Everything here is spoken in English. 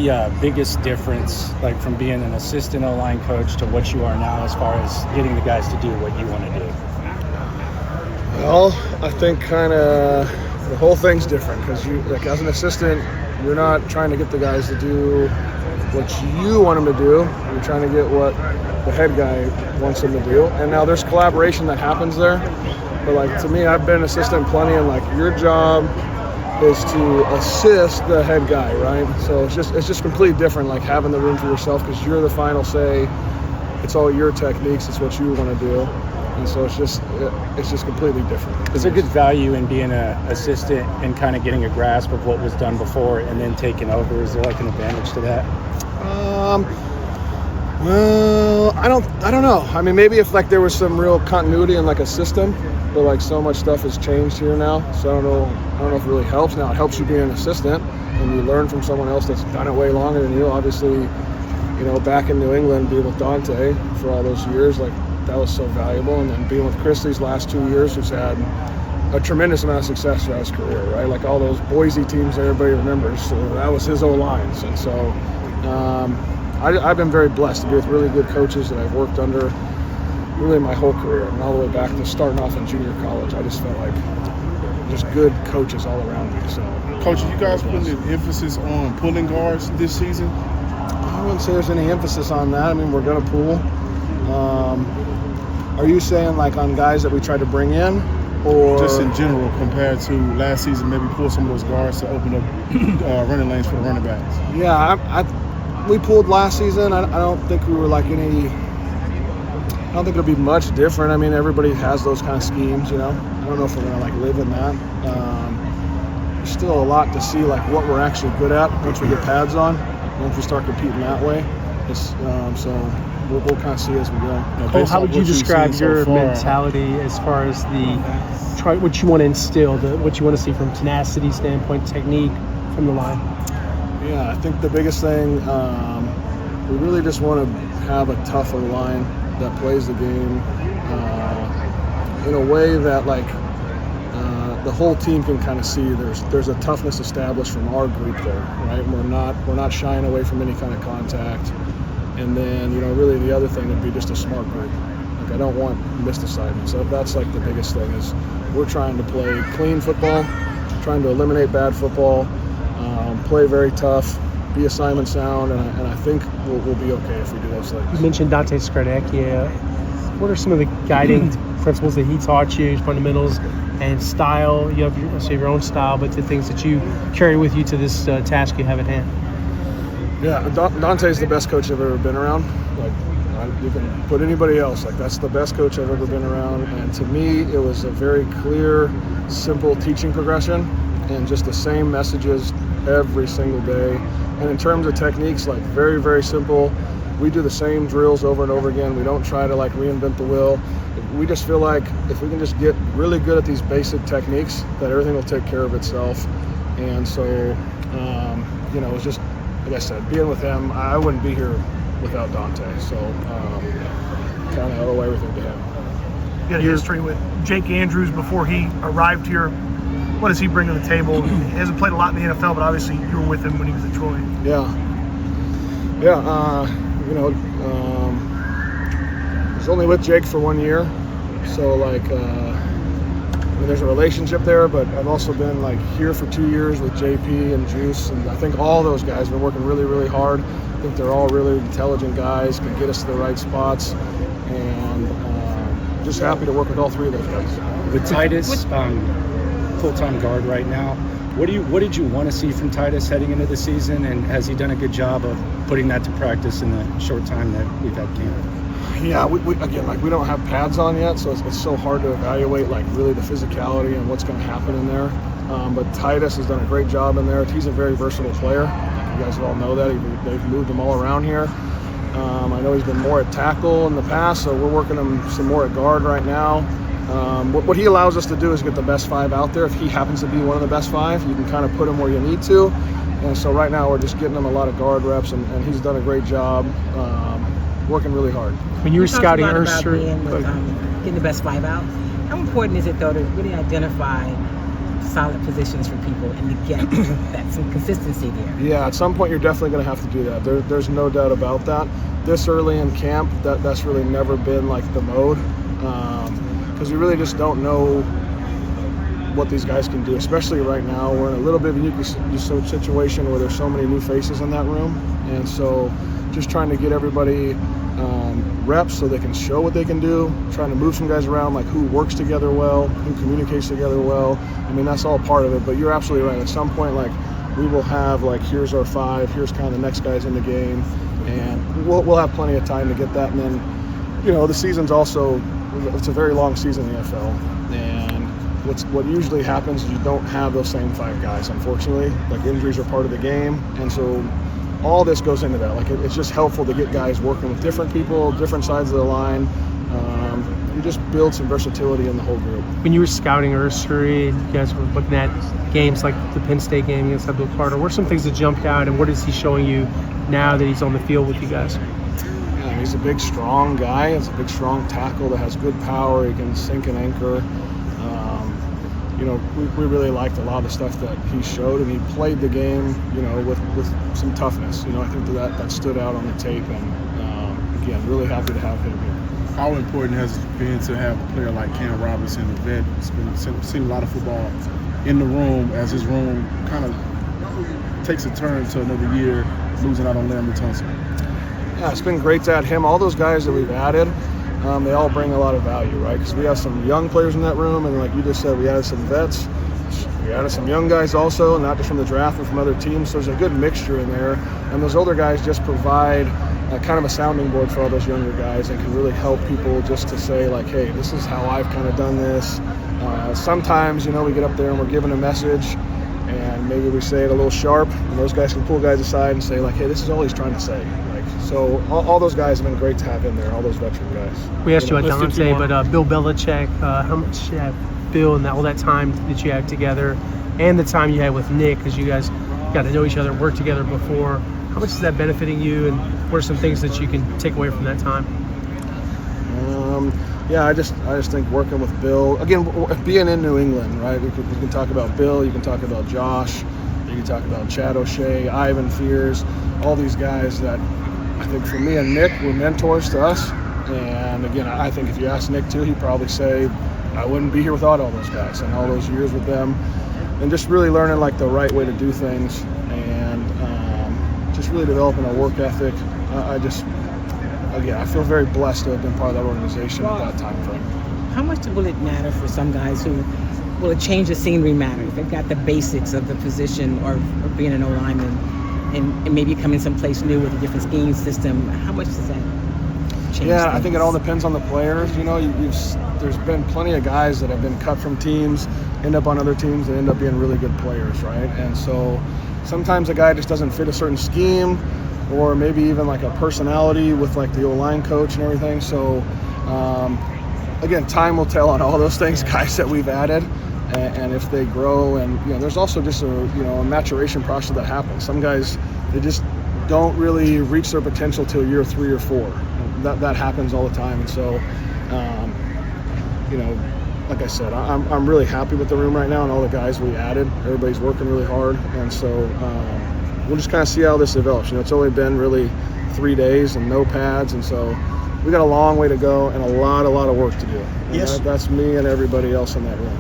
the biggest difference, like from being an assistant O-line coach to what you are now as far as getting the guys to do what you want to do? Well, I think kind of the whole thing's different because you, like as an assistant, you're not trying to get the guys to do what you want them to do. You're trying to get what the head guy wants them to do. And now there's collaboration that happens there. But like to me, I've been an assistant plenty, and like your job is to assist the head guy, right? So it's just completely different, like having the room for yourself because you're the final say. It's all your techniques. It's what you want to do. And so it's just completely different. Is there good value in being an assistant and kind of getting a grasp of what was done before and then taking over? Is there like an advantage to that? Well, I don't know. I mean, maybe if like there was some real continuity in like a system, but like so much stuff has changed here now. So I don't know if it really helps. Now it helps you being an assistant and you learn from someone else that's done it way longer than you. Obviously, you know, back in New England, being with Dante for all those years, like that was so valuable. And then being with Chris these last 2 years, who's had a tremendous amount of success throughout his career, right? Like all those Boise teams that everybody remembers. So that was his O-lines. And so I've been very blessed to be with really good coaches that I've worked under really my whole career, and all the way back to starting off in junior college. I just felt like just good coaches all around me. So, Coach, you guys putting the emphasis on pulling guards this season? I wouldn't say there's any emphasis on that. I mean, we're going to pull. Are you saying like on guys that we tried to bring in, or just in general compared to last season? Maybe pull some of those guards to open up running lanes for the running backs. Yeah, we pulled last season. I don't think we were like any. I don't think it'll be much different. I mean, everybody has those kind of schemes, you know. I don't know if we're gonna like live in that. There's still a lot to see, like what we're actually good at once we get pads on. Once we start competing that way, so we'll kind of see as we go. Cole, how would you describe your mentality as far as what you want to instill, what you want to see from tenacity standpoint, technique from the line? Yeah, I think the biggest thing, we really just want to have a tougher line that plays the game in a way that like the whole team can kind of see there's a toughness established from our group there, right? We're not shying away from any kind of contact. And then, you know, really the other thing would be just a smart group. Like I don't want missed assignments. So that's like the biggest thing is we're trying to play clean football, trying to eliminate bad football, play very tough, be assignment sound, and I think we'll be okay if we do those things. You mentioned Dante Skarnecchia. What are some of the guiding principles that he taught you, fundamentals and style? You have your own style, but the things that you carry with you to this task you have at hand. Yeah, Dante's the best coach I've ever been around. Like, you can put anybody else. Like, that's the best coach I've ever been around. And to me, it was a very clear, simple teaching progression and just the same messages every single day. And in terms of techniques, like very, very simple. We do the same drills over and over again. We don't try to like reinvent the wheel. We just feel like if we can just get really good at these basic techniques, that everything will take care of itself. And so, you know, it was just, like I said, being with him, I wouldn't be here without Dante. So kind of owe everything to him. You got a history with Jake Andrews before he arrived here. What does he bring to the table? He hasn't played a lot in the NFL, but obviously you were with him when he was at Troy. Yeah. You know, I was only with Jake for 1 year. So, like, I mean, there's a relationship there, but I've also been, like, here for 2 years with JP and Juice. And I think all those guys have been working really, really hard. I think they're all really intelligent guys, can get us to the right spots. And just happy to work with all three of those guys. With Titus, full-time guard right now. What did you want to see from Titus heading into the season, and has he done a good job of putting that to practice in the short time that we've had camp? Yeah, we don't have pads on yet, so it's so hard to evaluate like really the physicality and what's going to happen in there. But Titus has done a great job in there. He's a very versatile player. You guys all know that. They've moved him all around here. I know he's been more at tackle in the past, so we're working him some more at guard right now. What he allows us to do is get the best five out there. If he happens to be one of the best five, you can kind of put him where you need to. And so right now we're just getting him a lot of guard reps, and he's done a great job, working really hard. When you were scouting Urster, getting the best five out, how important is it though to really identify solid positions for people and to get that some consistency there. Yeah, at some point you're definitely going to have to do that. There's no doubt about that. This early in camp, that's really never been like the mode, because we really just don't know what these guys can do, especially right now. We're in a little bit of a unique situation where there's so many new faces in that room, and so just trying to get everybody reps so they can show what they can do, trying to move some guys around, like who works together well, who communicates together well. I mean, that's all part of it, but you're absolutely right. At some point, like, we will have, like, here's our 5, here's kind of the next guys in the game, and we'll have plenty of time to get that. And then, you know, the season's also, it's a very long season in the NFL, and what usually happens is you don't have those same 5 guys, unfortunately. Like, injuries are part of the game, and so all this goes into that. Like, it's just helpful to get guys working with different people, different sides of the line. You just build some versatility in the whole group. When you were scouting Ursery, you guys were looking at games like the Penn State game against Abdul Carter, what are some things that jumped out, and what is he showing you now that he's on the field with you guys? Yeah, he's a big, strong guy. He's a big, strong tackle that has good power. He can sink and anchor. You know, we really liked a lot of the stuff that he showed, and he played the game, you know, with some toughness. You know, I think that stood out on the tape, and again, really happy to have him here. How important has it been to have a player like Cam Robinson, a vet, seen a lot of football in the room as his room kind of takes a turn to another year, losing out on Landry Locker? Yeah, it's been great to add him. All those guys that we've added, they all bring a lot of value, right? Because we have some young players in that room, and like you just said, we added some vets. We added some young guys also, not just from the draft, but from other teams. So there's a good mixture in there. And those older guys just provide kind of a sounding board for all those younger guys, and can really help people just to say, like, hey, this is how I've kind of done this. Sometimes, you know, we get up there and we're giving a message, and maybe we say it a little sharp, and those guys can pull guys aside and say, like, hey, this is all he's trying to say. So all those guys have been great to have in there, all those veteran guys. We asked you about Dante, but Bill Belichick, how much you have Bill and all that time that you had together, and the time you had with Nick, because you guys got to know each other, worked together before. How much is that benefiting you, and what are some things that you can take away from that time? Yeah, I just think working with Bill, again, being in New England, right? We can talk about Bill, you can talk about Josh, you can talk about Chad O'Shea, Ivan Fears, all these guys that I think for me and Nick were mentors to us. And again, I think if you ask Nick too, he'd probably say I wouldn't be here without all those guys and all those years with them, and just really learning like the right way to do things, and just really developing a work ethic. I feel very blessed to have been part of that organization at that time frame. How much will it matter for some guys who will it change the scenery matter if they've got the basics of the position or being an O-lineman and maybe coming someplace new with a different scheme system? How much does that change? Yeah, things? I think it all depends on the players. You know, there's been plenty of guys that have been cut from teams, end up on other teams, and end up being really good players, right? And so sometimes a guy just doesn't fit a certain scheme, or maybe even like a personality with like the O-line coach and everything. So again, time will tell on all those things, guys that we've added, and if they grow. And you know, there's also just a maturation process that happens. Some guys, they just don't really reach their potential till year 3 or 4. That happens all the time. And so like I said, I'm really happy with the room right now and all the guys we added. Everybody's working really hard, and so we'll just kind of see how this develops. You know, it's only been really 3 days and no pads, and so we got a long way to go and a lot of work to do. And that's me and everybody else in that room.